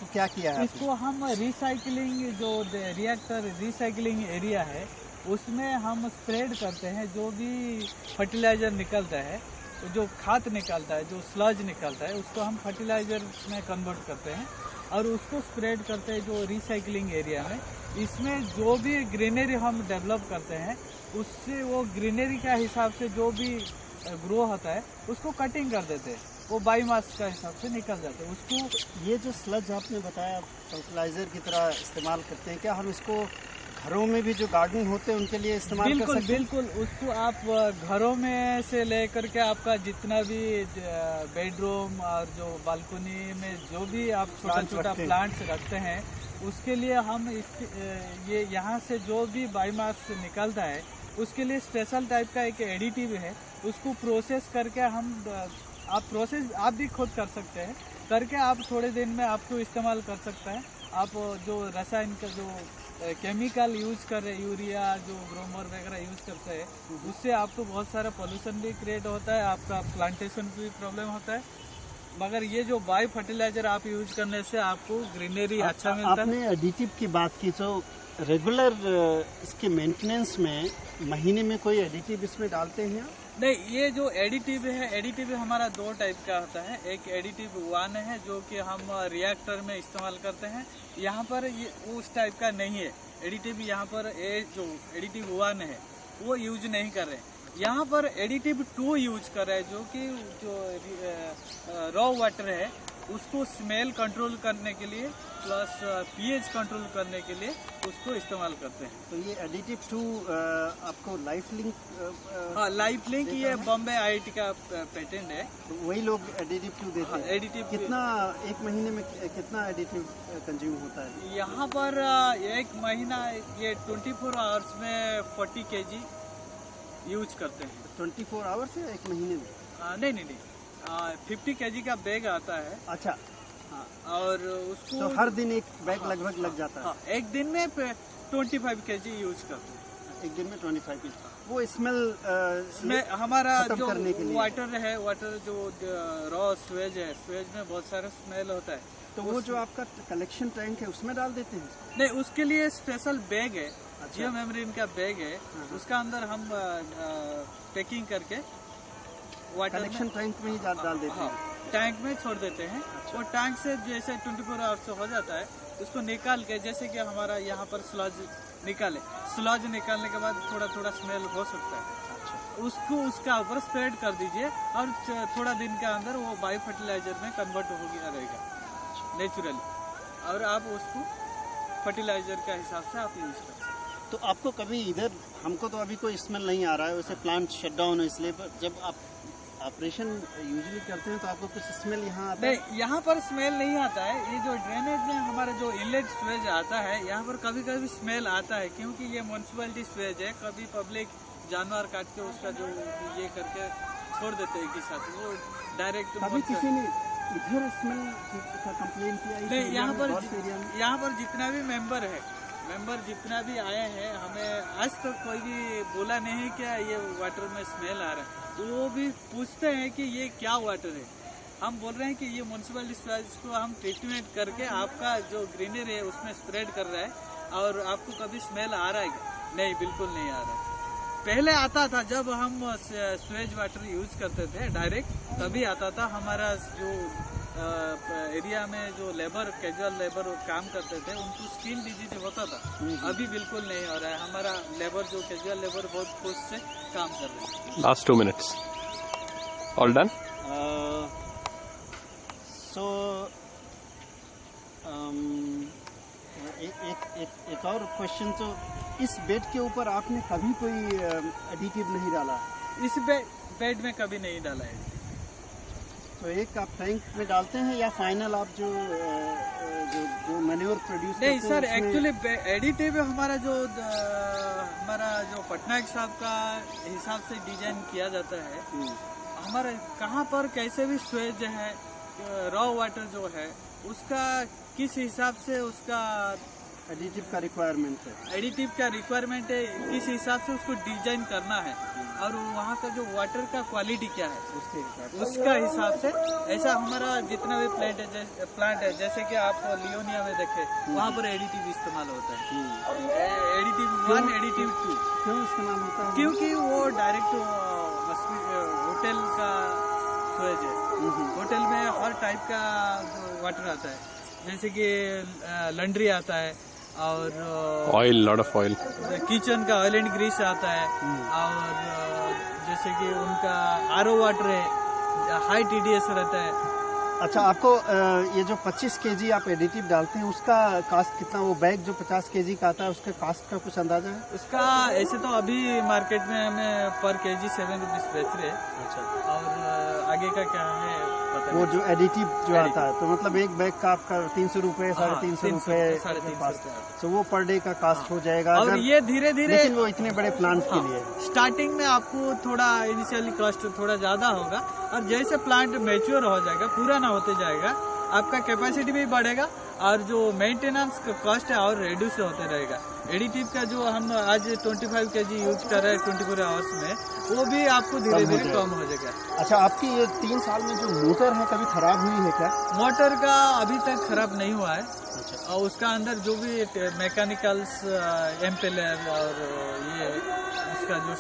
इसको क्या किया है? इसको हम रिसाइकलिंग जो रिएक्टर रिसाइकलिंग एरिया है उसमें हम स्प्रेड करते हैं। जो भी फर्टिलाइजर निकलता है, जो खाद निकलता है, जो स्लज निकलता है, उसको हम फर्टिलाइजर में कन्वर्ट करते हैं और उसको स्प्रेड करते हैं जो रिसाइकलिंग एरिया में। इसमें जो भी ग्रीनरी हम डेवलप करते हैं उससे वो ग्रीनरी का हिसाब से जो भी ग्रो होता है उसको कटिंग कर देते हैं, वो बायोमास का हिसाब से निकल जाते हैं उसको। ये जो स्लज आपने बताया फर्टिलाइजर की तरह इस्तेमाल करते हैं, क्या हम इसको घरों में भी जो गार्डन होते हैं उनके लिए इस्तेमाल कर सकते हैं? बिल्कुल, उसको आप घरों में से लेकर के आपका जितना भी बेडरूम और जो बालकनी में जो भी आप छोटा छोटा प्लांट्स रखते हैं उसके लिए हम ये यहाँ से जो भी बायोमास निकलता है उसके लिए स्पेशल टाइप का एक एडिटिव है, उसको प्रोसेस करके हम आप भी खुद कर सकते हैं, करके आप थोड़े दिन में आपको इस्तेमाल कर सकते हैं। आप जो रसायन का जो केमिकल यूज कर रहे, यूरिया जो ग्रोमर वगैरह यूज करते हैं, उससे आपको बहुत सारा पोल्यूशन भी क्रिएट होता है, आपका प्लांटेशन भी प्रॉब्लम होता है। मगर ये जो बायो फर्टिलाइजर आप यूज करने से आपको ग्रीनरी अच्छा मिलता है। आपने एडिटिव की बात की, तो रेगुलर इसके मेंटेनेंस में महीने में कोई एडिटिव इसमें डालते हैं? नहीं, ये जो एडिटिव है, एडिटिव हमारा दो टाइप का होता है। एक एडिटिव 1 है जो कि हम रिएक्टर में इस्तेमाल करते हैं। यहाँ पर ये उस टाइप का नहीं है एडिटिव। यहाँ पर जो एडिटिव 1 है वो यूज नहीं कर रहे हैं। यहाँ पर एडिटिव 2 यूज कर रहे हैं जो कि जो रॉ वाटर है उसको स्मेल कंट्रोल करने के लिए प्लस पीएच कंट्रोल करने के लिए उसको इस्तेमाल करते हैं। तो ये एडिटिव 2 आपको लाइफ लिंक लाइफ लिंक ये बॉम्बे आईआईटी का पेटेंट है, तो वही लोग एडिटिव 2 देते हैं। एडिटिव कितना एक महीने में कितना एडिटिव कंज्यूम होता है? यहाँ पर एक महीना ये 24 आवर्स में 40 kg यूज करते हैं। 24 आवर्स है एक महीने में? नहीं, 50 kg का बैग आता है। अच्छा, हाँ, और उसको तो हर दिन एक बैग लगभग लग जाता है? हाँ, एक दिन में 25 kg यूज करते हैं। एक दिन में 25 kg। वो स्मेल हमारा जो वाटर है, वाटर जो रॉ स्वेज है, स्वेज में बहुत सारा स्मेल होता है। तो वो जो आपका कलेक्शन टैंक है उसमें डाल देते हैं? नहीं, उसके लिए स्पेशल बैग है, जियो मेम्ब्रेन का बैग है, उसका अंदर हम पैकिंग करके वाटर कलेक्शन टैंक में ही डाल देते हैं। टैंक में छोड़ देते हैं। वो टैंक से जैसे 24 आवर्स से हो जाता है, उसको निकाल के जैसे कि हमारा यहाँ पर स्लज निकाले, स्लज निकालने के बाद थोड़ा थोड़ा स्मेल हो सकता है, उसको उसका ऊपर स्प्रेड कर दीजिए और थोड़ा दिन के अंदर वो बायो फर्टिलाइजर में कन्वर्ट हो गया रहेगा नेचुरली, और आप उसको फर्टिलाइजर का हिसाब से आप यूज कर सकते हैं। तो आपको कभी इधर, हमको तो अभी कोई स्मेल नहीं आ रहा है, वैसे प्लांट शट डाउन है इसलिए, पर जब आप ऑपरेशन यूजुअली करते हैं तो आपको कुछ स्मेल यहाँ आता है? नहीं, यहाँ पर स्मेल नहीं आता है। ये जो ड्रेनेज में हमारा जो इनलेट स्वेज आता है, यहाँ पर कभी कभी स्मेल आता है क्योंकि ये म्यूनसिपैलिटी स्वेज है। कभी पब्लिक जानवर काट के उसका जो ये करके छोड़ देते हैं कि साथ वो डायरेक्ट। कभी किसी ने इधर स्मेल का कंप्लेन किया? नहीं, यहाँ पर जितना भी मेंबर जितना भी आए हैं, हमें आज तक कोई भी बोला नहीं क्या ये वाटर में स्मेल आ रहा है। वो भी पूछते हैं कि ये क्या वाटर है। हम बोल रहे हैं कि ये म्यूनसिपैलिटी स्वेज को हम ट्रीटमेंट करके आपका जो ग्रीनरी है उसमें स्प्रेड कर रहा है। और आपको कभी स्मेल आ रहा है क्या? नहीं, बिल्कुल नहीं आ रहा है। पहले आता था जब हम स्वेज वाटर यूज करते थे डायरेक्ट, तभी आता था। हमारा जो एरिया में जो लेबर, कैजुअल लेबर काम करते थे, उनको स्किन डिजीज होता था। अभी बिल्कुल नहीं हो रहा है। हमारा लेबर जो कैजुअल लेबर बहुत खुश से काम कर रहे हैं। Last 2 minutes. All done? So एक और क्वेश्चन, तो इस बेड के ऊपर आपने कभी कोई एडिटिव नहीं डाला? इस बेड में कभी नहीं डाला है। तो एक आप टैंक में डालते हैं या फाइनल आप जो मैन्योर प्रोड्यूस? नहीं सर, एक्चुअली एडिटिव हमारा जो पटनायक साहब का हिसाब से डिजाइन किया जाता है। हमारा कहाँ पर कैसे भी स्वेज है, रॉ वाटर जो है उसका किस हिसाब से उसका एडिटिव का रिक्वायरमेंट है, किस हिसाब से उसको डिजाइन करना है और वहाँ का जो वाटर का क्वालिटी क्या है उसका हिसाब से ऐसा हमारा जितना भी प्लांट है जैसे कि आप लियोनिया में देखे वहाँ पर एडिटिव इस्तेमाल होता है, एडिटिव 1 एडिटिव 2। क्यों इस्तेमाल होता है? क्योंकि वो डायरेक्ट होटल का सोच है, होटल में हर टाइप का वाटर आता है, जैसे कि लॉन्ड्री आता है और oil, lot of oil, kitchen का ऑयल एंड ग्रीस आता है, और जैसे कि उनका आरओ वाटर है, हाई टीडीएस रहता है। अच्छा, आपको ये जो 25 केजी आप एडिटिव डालते हैं उसका कास्ट कितना, वो बैग जो 50 केजी का आता है उसका कास्ट का कुछ अंदाजा है? उसका ऐसे तो अभी मार्केट में हमें पर केजी 7 रुपीज बेच रहे हैं। अच्छा, और आगे का क्या है पता वो नहीं। जो एडिटिव जो आता है तो मतलब एक बैग का आपका 300 रुपए, 350 रुपए, 350। तो वो पर डे का कास्ट हो जाएगा। और ये धीरे धीरे, लेकिन वो इतने बड़े प्लांट के लिए स्टार्टिंग में आपको थोड़ा इनिशियली कॉस्ट थोड़ा ज्यादा होगा, और जैसे प्लांट मैच्योर हो जाएगा, पूरा ना होते जाएगा, आपका कैपेसिटी भी बढ़ेगा और जो मेंटेनेंस का कॉस्ट है और रिड्यूस होते रहेगा। एडिटिव का जो हम आज 25 केजी यूज कर रहे हैं 24 आवर्स में, वो भी आपको धीरे धीरे कम हो जाएगा। अच्छा, आपकी ये 3 साल में जो मोटर है कभी खराब हुई है क्या? मोटर का अभी तक खराब नहीं हुआ है, और उसका अंदर जो भी मैकेनिकल्स एम्पेलर और ये उसका जो